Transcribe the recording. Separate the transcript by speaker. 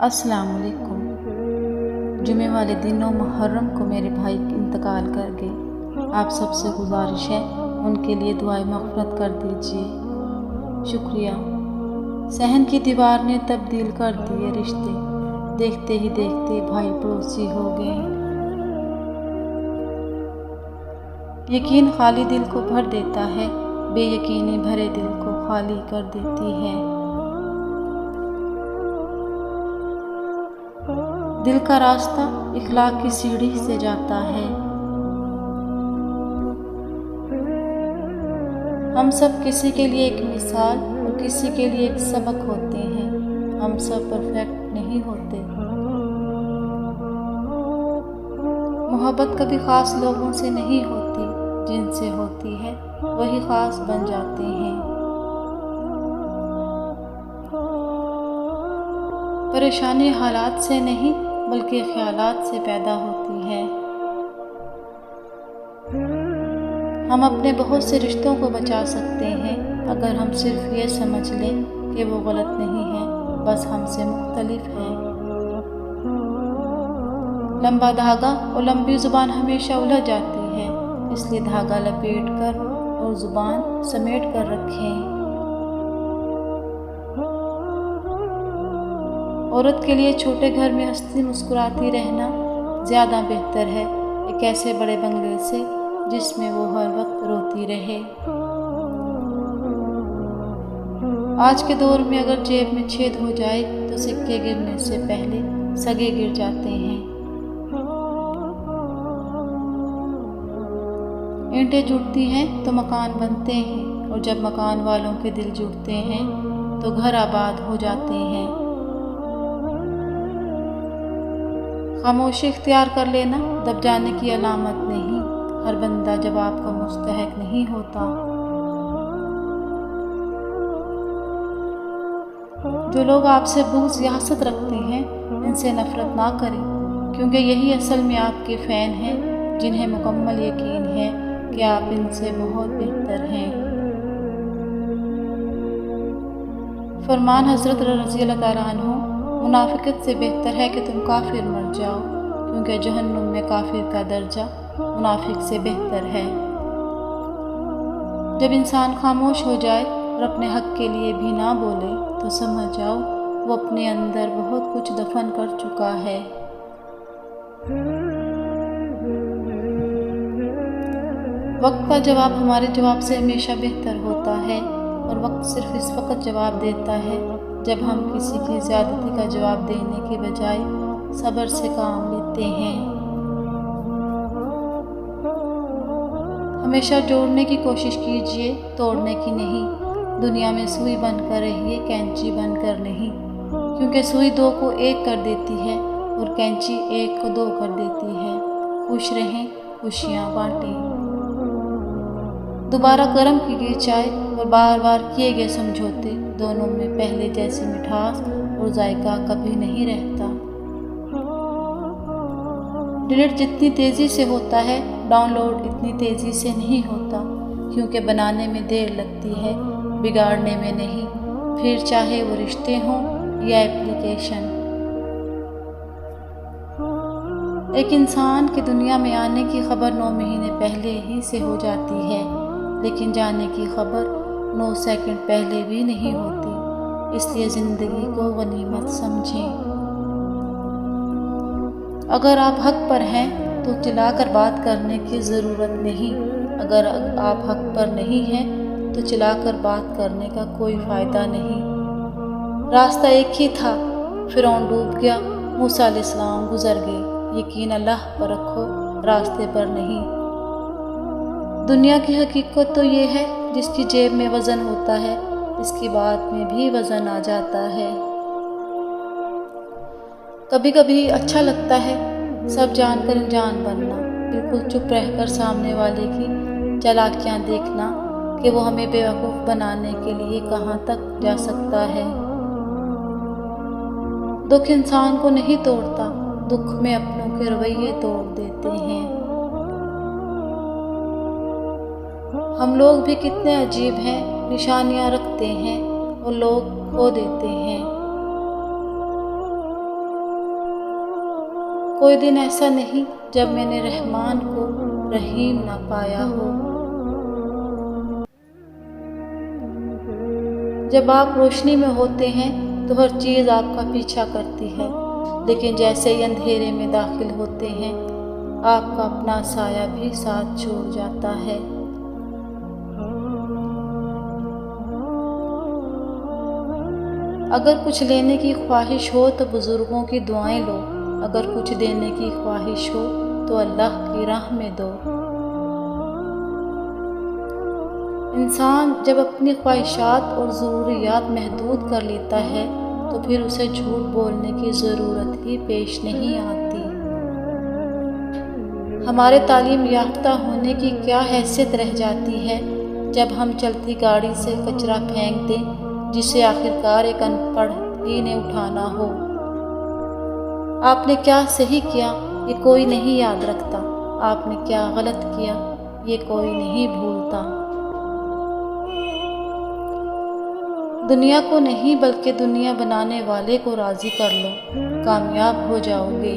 Speaker 1: अस्सलाम वालेकुम। जुमे वाले दिन 9 मुहर्रम को मेरे भाई इंतकाल कर गए। आप सबसे गुजारिश है उनके लिए दुआए मग़फ़िरत कर दीजिए। शुक्रिया। सहन की दीवार ने तब्दील कर दिए रिश्ते, देखते ही देखते भाई पड़ोसी हो गए। यकीन खाली दिल को भर देता है, बेयकीनी भरे दिल को खाली कर देती है। दिल का रास्ता इखलाक की सीढ़ी से जाता है। हम सब किसी के लिए एक मिसाल और किसी के लिए एक सबक होते हैं। हम सब परफेक्ट नहीं होते। मोहब्बत कभी ख़ास लोगों से नहीं होती, जिनसे होती है वही ख़ास बन जाते हैं। परेशानी हालात से नहीं बल्कि ख्यालात से पैदा होती है। हम अपने बहुत से रिश्तों को बचा सकते हैं अगर हम सिर्फ ये समझ लें कि वो गलत नहीं है, बस हमसे मुख्तलिफ है। लंबा धागा और लंबी ज़ुबान हमेशा उलझ जाती है, इसलिए धागा लपेट कर और ज़ुबान समेट कर रखें। औरत के लिए छोटे घर में हंसती मुस्कुराती रहना ज़्यादा बेहतर है एक ऐसे बड़े बंगले से जिसमें वो हर वक्त रोती रहे। आज के दौर में अगर जेब में छेद हो जाए तो सिक्के गिरने से पहले सगे गिर जाते हैं। ईंटें जुड़ती हैं तो मकान बनते हैं, और जब मकान वालों के दिल जुड़ते हैं तो घर आबाद हो जाते हैं। खामोशी इख्तियार कर लेना दब जाने की अलामत नहीं। हर बंदा जवाब का मुस्तहक नहीं होता। जो लोग आपसे बुग़्ज़ या हसद रखते हैं, इनसे नफ़रत ना करें, क्योंकि यही असल में आपके फ़ैन हैं, जिन्हें मुकम्मल यकीन है कि आप इनसे बहुत बेहतर हैं। फरमान हज़रत रज़ी अल्लाह तआला अन्हु, मुनाफ़िक़त से बेहतर है कि तुम काफिर मर जाओ, क्योंकि जहन्नुम में काफिर का दर्जा मुनाफिक से बेहतर है। जब इंसान खामोश हो जाए और अपने हक के लिए भी ना बोले तो समझ जाओ वो अपने अंदर बहुत कुछ दफन कर चुका है। वक्त का जवाब हमारे जवाब से हमेशा बेहतर होता है, और वक्त सिर्फ इस वक्त जवाब देता है जब हम किसी की ज़्यादती का जवाब देने के बजाय सब्र से काम लेते हैं। हमेशा जोड़ने की कोशिश कीजिए, तोड़ने की नहीं। दुनिया में सुई बनकर रहिए, कैंची बनकर नहीं, क्योंकि सुई 2 को 1 कर देती है और कैंची 1 को 2 कर देती है। खुश रहें, खुशियाँ बांटें। दोबारा गर्म की गई चाय और बार बार किए गए समझौते, दोनों में पहले जैसी मिठास और जायका कभी नहीं रहता। डिलीट जितनी तेज़ी से होता है, डाउनलोड इतनी तेज़ी से नहीं होता, क्योंकि बनाने में देर लगती है, बिगाड़ने में नहीं, फिर चाहे वो रिश्ते हों या एप्लीकेशन। एक इंसान की दुनिया में आने की खबर 9 महीने पहले ही से हो जाती है, लेकिन जाने की खबर 9 सेकंड पहले भी नहीं होती। इसलिए ज़िंदगी को गनीमत समझें। अगर आप हक पर हैं तो चिल्लाकर बात करने की ज़रूरत नहीं। अगर आप हक पर नहीं हैं तो चिल्लाकर बात करने का कोई फ़ायदा नहीं। रास्ता एक ही था, फ़िरौन डूब गया, मूसा अलैहिस्सलाम गुज़र गए। यकीन अल्लाह पर रखो, रास्ते पर नहीं। दुनिया की हकीकत तो ये है, जिसकी जेब में वज़न होता है, इसकी बात में भी वज़न आ जाता है। कभी कभी अच्छा लगता है सब जानकर अनजान बनना, बिल्कुल चुप रहकर सामने वाले की चालाकियाँ देखना कि वो हमें बेवकूफ़ बनाने के लिए कहाँ तक जा सकता है। दुख इंसान को नहीं तोड़ता, दुख में अपनों के रवैये तोड़ देते हैं। हम लोग भी कितने अजीब हैं, निशानियाँ रखते हैं और लोग खो देते हैं। कोई दिन ऐसा नहीं जब मैंने रहमान को रहीम ना पाया हो। जब आप रोशनी में होते हैं तो हर चीज़ आपका पीछा करती है, लेकिन जैसे ही अंधेरे में दाखिल होते हैं आपका अपना साया भी साथ छोड़ जाता है। अगर कुछ लेने की ख्वाहिश हो तो बुज़ुर्गों की दुआएं लो, अगर कुछ देने की ख्वाहिश हो तो अल्लाह की राह में दो। इंसान जब अपनी ख्वाहिशात और ज़रूरियात महदूद कर लेता है तो फिर उसे झूठ बोलने की ज़रूरत ही पेश नहीं आती। हमारे तालीम याफ्ता होने की क्या हैसियत रह जाती है जब हम चलती गाड़ी से कचरा फेंक दें जिसे आखिरकार एक अनपढ़ ही ने उठाना हो। आपने क्या सही किया ये कोई नहीं याद रखता, आपने क्या गलत किया ये कोई नहीं भूलता। दुनिया को नहीं बल्कि दुनिया बनाने वाले को राज़ी कर लो, कामयाब हो जाओगे।